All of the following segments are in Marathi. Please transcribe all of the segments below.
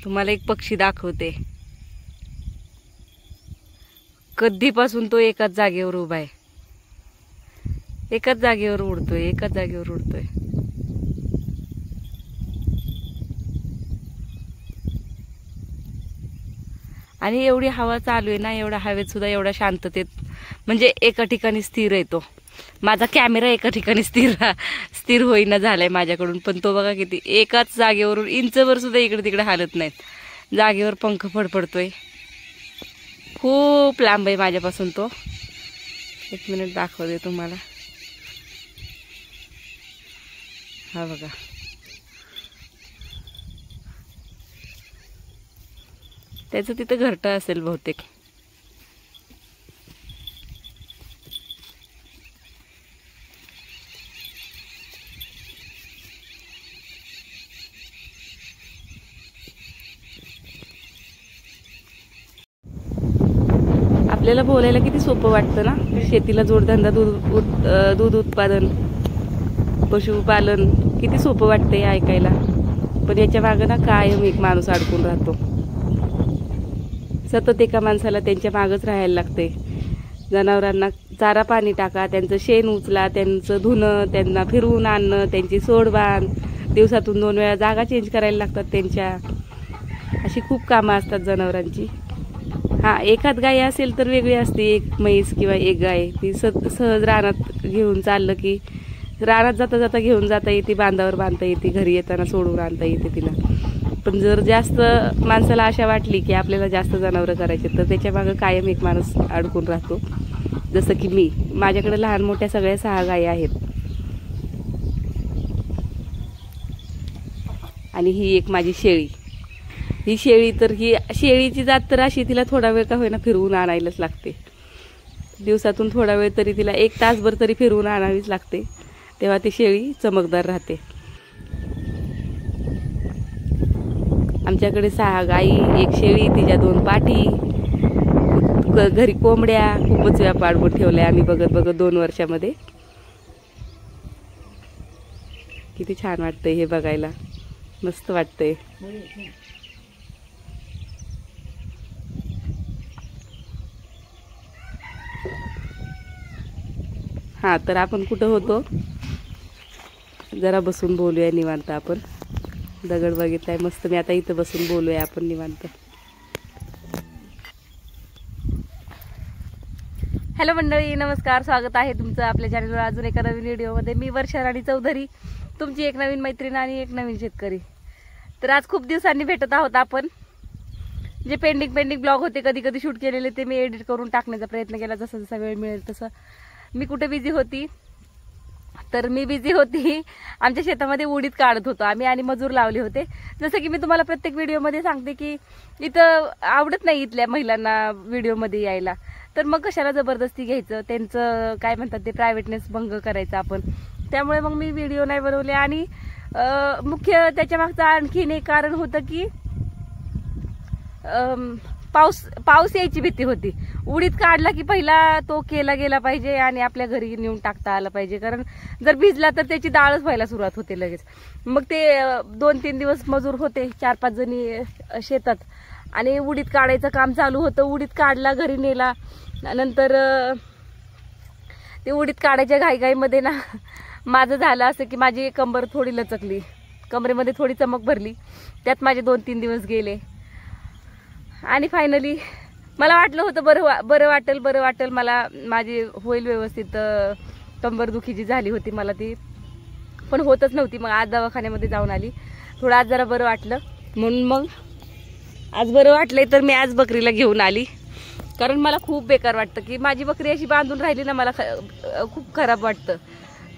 तुम्हाला एक पक्षी दाखवते. कधीपासून तो एकाच जागेवर उभा आहे, एकाच जागेवर उडतोय, एकाच जागेवर उडतोय. आणि एवढी हवा चालू आहे ना, एवढ्या हवेत सुद्धा एवढ्या शांततेत म्हणजे एका ठिकाणी स्थिर येतो. माझा कॅमेरा एका ठिकाणी स्थिर होईना झालाय माझ्याकडून, पण तो बघा किती एकाच जागेवरून इंचभर सुद्धा इकडे तिकडे हालत नाहीत, जागेवर पंख फडफडतोय. खूप लांब आहे माझ्यापासून तो. एक मिनिट दाखवते तुम्हाला. हा बघा, त्याचं तिथं घरटं असेल बहुतेक. आपल्याला बोलायला किती सोपं वाटतं ना. शेतीला जोडधंदा, दूध उत्पादन, पशुपालन किती सोपं वाटतं हे ऐकायला. पण याच्या मागं ना कायम एक माणूस अडकून राहतो. सतत एका माणसाला त्यांच्या मागच राहायला लागते. जनावरांना चारा पाणी टाका, त्यांचं शेण उचला, त्यांचं धुणं, त्यांना फिरवून आणणं, त्यांची सोडबांध, दिवसातून 2 वेळा जागा चेंज करायला लागतात त्यांच्या. अशी खूप कामं असतात जनावरांची. हा, एखाद गाय असेल तर वेगळी असते, एक म्हैस किंवा एक गाय. ती सहज रानात घेऊन चाललं की रानात जाता जाता घेऊन जाता येते, बांधावर बांधता येते, घरी येताना सोडून आणता येते तिला. पण जर जास्त माणसाला आशा वाटली की आपल्याला जास्त जनावरं करायचे, तर त्याच्या मागं कायम एक माणूस अडकून राहतो. जसं की मी, माझ्याकडे लहान मोठ्या सगळ्या 6 गायी आहेत. आणि ही एक माझी शेळी. ही शेळी तर ही शेळीची जात तर अशी, तिला थोडा वेळ का होईना फिरवून आणायलाच लागते. दिवसातून थोडा वेळ तरी तिला 1 तासभर तरी फिरवून आणावीच लागते, तेव्हा ती शेळी चमकदार राहते. आमच्याकडे 6 गायी, 1 शेळी, तिच्या 2 पाठी, घरी कोंबड्या. खूपच व्याप वाढवून ठेवल्या आम्ही बघत बघत 2 वर्षामध्ये. किती छान वाटतंय हे बघायला, मस्त वाटतंय. हा, तर आपण कुठं होतो, जरा बसून बोलूया निवांत. आपण दगड बघितलाय मस्त. मी आता इथं बसून बोलूया आपण निवांत. हॅलो मंडळी, नमस्कार. स्वागत आहे तुमचं आपल्या चॅनलवर अजून एका नवीन व्हिडिओमध्ये. मी वर्षा राणी चौधरी, तुमची एक नवीन मैत्रीण आणि एक नवीन शेतकरी. तर आज खूप दिवसांनी भेटत आहोत आपण. जे पेंडिंग ब्लॉग होते कधी कधी शूट केलेले, ते मी एडिट करून टाकण्याचा प्रयत्न केला, जसा जसा वेळ मिळेल तसं. मी कुठे बिझी होती, तर मी बिझी होती आमच्या शेतामध्ये उडीद काढत होतो आम्ही, आणि मजूर लावले होते. जसं की मी तुम्हाला प्रत्येक व्हिडिओमध्ये सांगते की इथं आवडत नाही इथल्या महिलांना व्हिडिओमध्ये यायला, तर मग कशाला जबरदस्ती घ्यायचं, त्यांचं काय म्हणतात ते प्रायव्हेटनेस भंग करायचा आपण. त्यामुळे मग मी व्हिडिओ नाही बनवले. आणि मुख्य त्याच्या मागचं आणखीन एक कारण होतं की पाऊस यायची भीती होती. उडीद काढला की पहिला तो केला गेला पाहिजे आणि आपल्या घरी नेऊन टाकता आला पाहिजे, कारण जर भिजला तर त्याची डाळच व्हायला सुरुवात होते लगेच. मग ते 2-3 दिवस मजूर होते, 4-5 जणी शेतात, आणि उडीद काढायचं काम चालू होतं. उडीद काढला, घरी नेला. नंतर ते उडीद काढायच्या घाईघाईमध्ये ना माझं झालं असं की माझी कंबर थोडी लचकली, कमरेमध्ये थोडी चमक भरली, त्यात माझे 2-3 दिवस गेले. आणि फायनली मला वाटलं होतं बरं वाटेल मला, माझी होईल व्यवस्थित. कंबरदुखी जी झाली होती मला ती पण होतच नव्हती. मग आज दवाखान्यामध्ये जाऊन आली, थोडं आज जरा बरं वाटलं, म्हणून मग आज बरं वाटलंय तर मी आज बकरीला घेऊन आली. कारण मला खूप बेकार वाटतं की माझी बकरी अशी बांधून राहिली ना, मला खूप खराब वाटतं.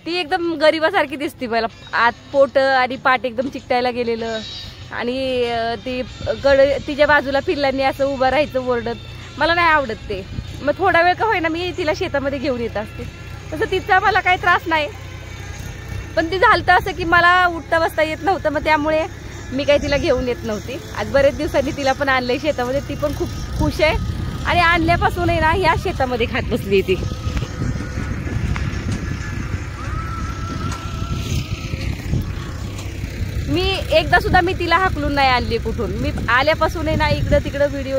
ती एकदम गरिबासारखी दिसते मला, आत पोट आणि पाठ एकदम चिकटायला गेलेलं, आणि ती तिच्या बाजूला पिल्लांनी असं उभं राहायचं ओरडत, मला नाही आवडत ते. मग थोडा वेळ का होईना मी तिला शेतामध्ये घेऊन येत असते. तसं तिचा मला काही त्रास नाही, पण ती झालं असं की मला उठता बसता येत नव्हतं, मग त्यामुळे मी काही तिला घेऊन येत नव्हती. आज बरेच दिवसांनी तिला पण आणलंय शेतामध्ये, ती पण खूप खुश आहे. आणि आणल्यापासून आहे ना ह्या शेतामध्ये खात बसली ती. मी एकदा सुद्धा मी तिला हाकलून नाही आणली कुठून. मी आल्यापासून आहे ना इकडं तिकडं व्हिडिओ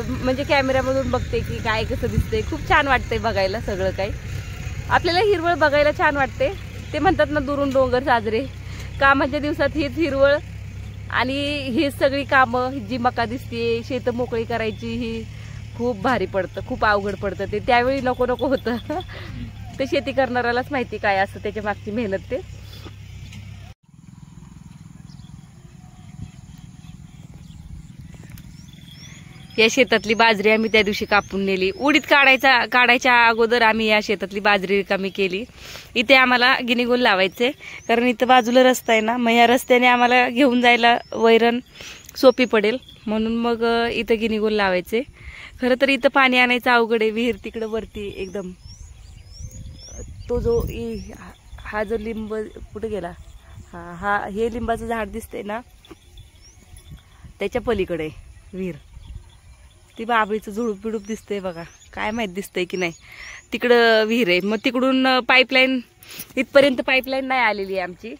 म्हणजे कॅमेऱ्यामधून बघते की काय कसं दिसतंय. खूप छान वाटतंय बघायला सगळं काही. आपल्याला हिरवळ बघायला छान वाटते. ते म्हणतात ना दुरून डोंगर साजरे. कामाच्या दिवसात हीच हिरवळ आणि हीच सगळी कामं, जी मका दिसते, शेतं मोकळी करायची, ही खूप भारी पडतं, खूप अवघड पडतं. ते त्यावेळी नको नको होतं. ते शेती करणाऱ्यालाच माहिती काय असतं त्याच्या मागची मेहनत. ते या शेतातली बाजरी आम्ही त्या दिवशी कापून नेली. उडीद काढायच्या अगोदर आम्ही या शेतातली बाजरी रिकामी केली. इथे आम्हाला गिनीगोल लावायचे, कारण इथं बाजूला रस्ता आहे ना, मग या रस्त्याने आम्हाला घेऊन जायला वैरण सोपी पडेल म्हणून मग इथं गिनीगोल लावायचे. खरं तर इथं पाणी आणायचं अवघड आहे. विहीर तिकडं वरती एकदम, तो जो हा जो लिंब कुठे गेला, हा हे लिंबाचं झाड दिसतंय ना, त्याच्या पलीकडे विहीर. ती बाबळीचं झुडूप बिडूप दिसतंय बघा, काय माहित दिसतंय की नाही. तिकडं विहीर आहे. मग तिकडून पाईपलाईन, इथपर्यंत पाईपलाईन नाही आलेली आहे आमची.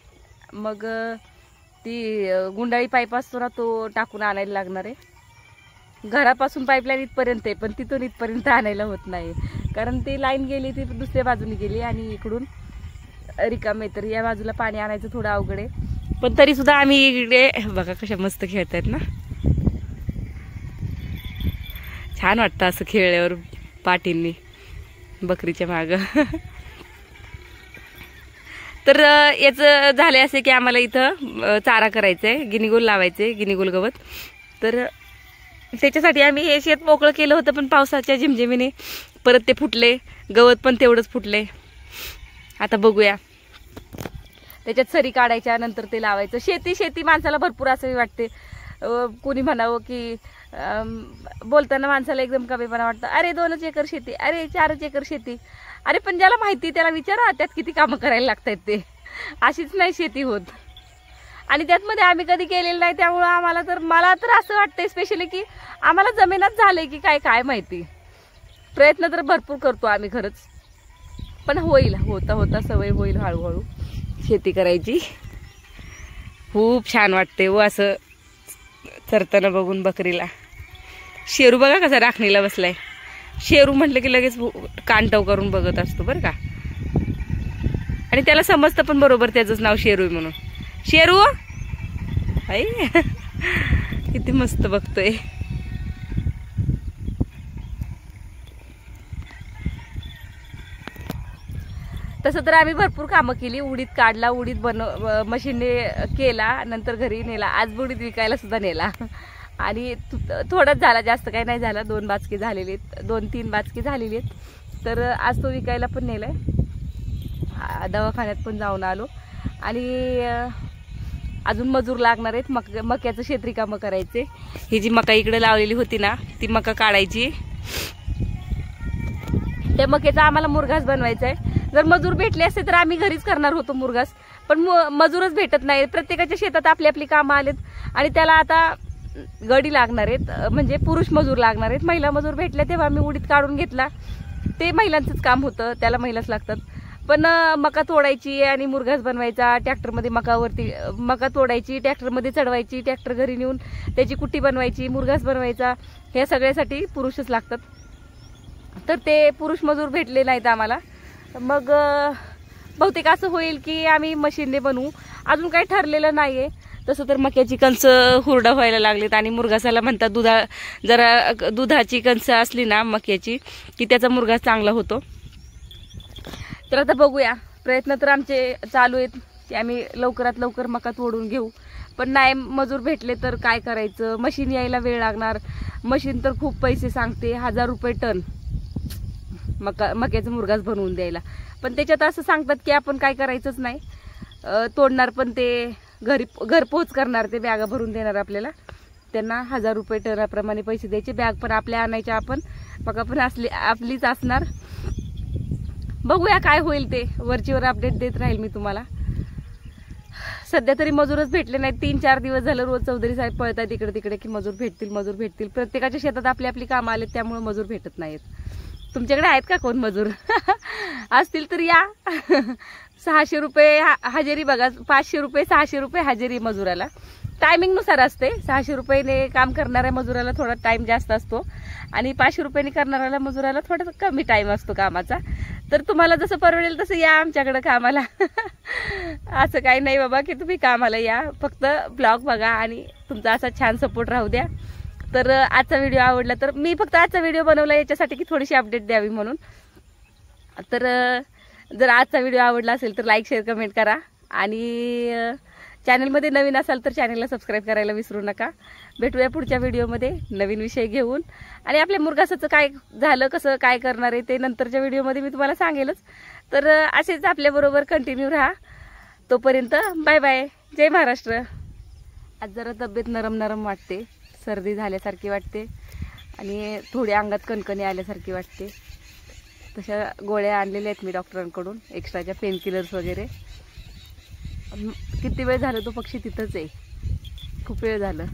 मग ती गुंडाळी पाईप असतो ना, तो टाकून आणायला लागणार आहे. घरापासून पाईपलाईन इथपर्यंत आहे, पण तिथून इथपर्यंत आणायला होत नाही, कारण ती लाईन गेली ती दुसऱ्या बाजूने गेली आणि इकडून रिकामे. तर या बाजूला पाणी आणायचं थोडं अवघड आहे. पण तरी सुद्धा आम्ही इकडे बघा कशा मस्त खेळतायत ना. छान वाटतं असं खेळल्यावर पाटींनी बकरीच्या मागं. तर याचं झाले असे की आम्हाला इथं चारा करायचा आहे, गिनीगोल लावायचे, गिनीगोल गवत. तर त्याच्यासाठी आम्ही हे शेत मोकळं केलं होतं, पण पावसाच्या झिमझिमीने परत ते फुटले, गवत पण तेवढंच फुटले. आता बघूया, त्याच्यात सरी काढायच्या नंतर ते लावायचं. शेती माणसाला भरपूर असं वाटते. कोणी म्हणावं की बोलताना माणसाला एकदम कमीपणा वाटतं, अरे 2 एकर शेती, अरे 4 एकर शेती. अरे पण ज्याला माहिती त्याला विचारा त्यात किती कामं करायला लागतात. ते अशीच नाही शेती होत. आणि त्यातमध्ये आम्ही कधी केलेलं नाही, त्यामुळं आम्हाला तर, मला तर असं वाटतंय स्पेशली की आम्हाला जमीनच झालंय की काय माहिती. प्रयत्न तर भरपूर करतो आम्ही खरंच, पण होईल, होता सवय होईल हळूहळू शेती करायची. खूप छान वाटते व असं चरताना बघून बकरीला. शेरू बघा कसा राखणीला बसलाय. शेरू म्हटलं की लगेच कानटव करून बघत असतो बरं का. आणि त्याला समजतं पण बरोबर त्याचंच नाव शेरू आहे म्हणून. शेरू आई किती मस्त बघतोय. तसं तर आम्ही भरपूर कामं केली. उडीद काढला, उडीद मशीनने केला, नंतर घरी नेला. आज उडीद विकायला सुद्धा नेला. आणि थोडाच झाला, जास्त काही नाही झाला. 2 बाचकी झालेली आहेत, 2-3 बाचकी झालेली आहेत. तर आज तो विकायला पण नेलाय. दवाखान्यात पण जाऊन आलो. आणि अजून मजूर लागणार आहेत. मक्याचं शेत रिकामं करायचे. ही जी मका इकडे लावलेली होती ना, ती मका काढायची. त्या मक्याचा आम्हाला मुरघास बनवायचा आहे. जर मजूर भेटले असते तर आम्ही घरीच करणार होतो मुरघास, पण मजूरच भेटत नाही. प्रत्येकाच्या शेतात आपली कामं आलेत आणि त्याला आता गडी लागणार आहेत, म्हणजे पुरुष मजूर लागणार आहेत. महिला मजूर भेटले तेव्हा आम्ही उडीद काढून घेतला. ते महिलांचंच काम होतं, त्याला महिलाच लागतात. पण मका तोडायची आणि मुरघास बनवायचा, ट्रॅक्टरमध्ये मका तोडायची, ट्रॅक्टरमध्ये चढवायची, ट्रॅक्टर घरी नेऊन त्याची कुट्टी बनवायची, मुरघास बनवायचा, ह्या सगळ्यासाठी पुरुषच लागतात. तर ते पुरुष मजूर भेटले नाहीत आम्हाला. मग बहुतेक असं होईल की आम्ही मशीनने बनवू. अजून काही ठरलेलं नाहीये. तसं तर मक्याची कणस हुरडा व्हायला लागलीत आणि मुरघासाला म्हणतात जरा दुधाची कणस असली ना मक्याची की त्याचा मुरघास चांगला होतो. तर आता बघूया, प्रयत्न तर आमचे चालू आहेत की आम्ही लवकरात लवकर मका तोडून घेऊ. पण नाही मजूर भेटले तर काय करायचं, मशीन यायला वेळ लागणार. मशीन तर खूप पैसे सांगते, 1000 रुपये टन मक्याचं मुरघास बनवून द्यायला. पण त्याच्यात असं सांगतात की आपण काय करायचंच नाही, तोडणार पण ते घरपोच करणार, ते बॅगा भरून देणार आपल्याला. त्यांना 1000 रुपये टनाप्रमाणे पैसे द्यायचे. बॅग पण आपल्या आणायच्या, आपण मका पण आपलीच असणार. बघूया काय होईल ते, वरचीवर अपडेट देत राहील मी तुम्हाला. सध्या तरी मजूरच भेटले नाहीत. 3-4 दिवस झालं रोज चौधरी साहेब पळतायत इकडे तिकडे की मजूर भेटतील. प्रत्येकाच्या शेतात आपली कामं आलेत, त्यामुळे मजूर भेटत नाहीत. तुमच्याकडे आहेत का कोण मजूर? असतील तर या, 600 रुपये हजेरी बघा, 500 रुपये 600 रुपये हजेरी मजुराला. टायमिंग नुसार असते. 600 रुपयाने काम करणाऱ्या मजुराला थोडा टाइम जास्त असतो आणि 500 रुपयाने करणाऱ्याला मजुराला थोडा कमी टाइम असतो कामाचा. तर तुम्हाला जसं परवडेल तसं या आमच्याकडे कामाला. असं काही नाही बाबा की तुम्ही कामाला या, फक्त ब्लॉग बघा आणि तुमचा असा छान सपोर्ट राहू द्या. तर आजचा व्हिडिओ आवडला तर मी फक्त आजचा व्हिडिओ बनवला याच्यासाठी की थोडीशी अपडेट द्यावी म्हणून. तर जर आजचा व्हिडिओ आवडला असेल तर लाईक शेअर कमेंट करा आणि चॅनलमध्ये नवीन असाल तर चॅनलला सबस्क्राईब करायला विसरू नका. भेटूया पुढच्या व्हिडिओमध्ये नवीन विषय घेऊन. आणि आपल्या मुरघासाचं काय झालं, कसं काय करणार आहे ते नंतरच्या व्हिडिओमध्ये मी तुम्हाला सांगेलच. तर असेच आपल्याबरोबर कंटिन्यू राहा. तोपर्यंत बाय बाय. जय महाराष्ट्र. आज जरा तब्येत नरम नरम वाटते, सर्दी झाल्यासारखी वाटते आणि थोडी अंगात कणकणी आल्यासारखी वाटते. तशा गोळ्या आणलेल्या आहेत मी डॉक्टरांकडून, एक्स्ट्राच्या पेनकिलर्स वगैरे. किती वेळ झालं तो पक्षी तिथंच आहे, खूप वेळ झालं.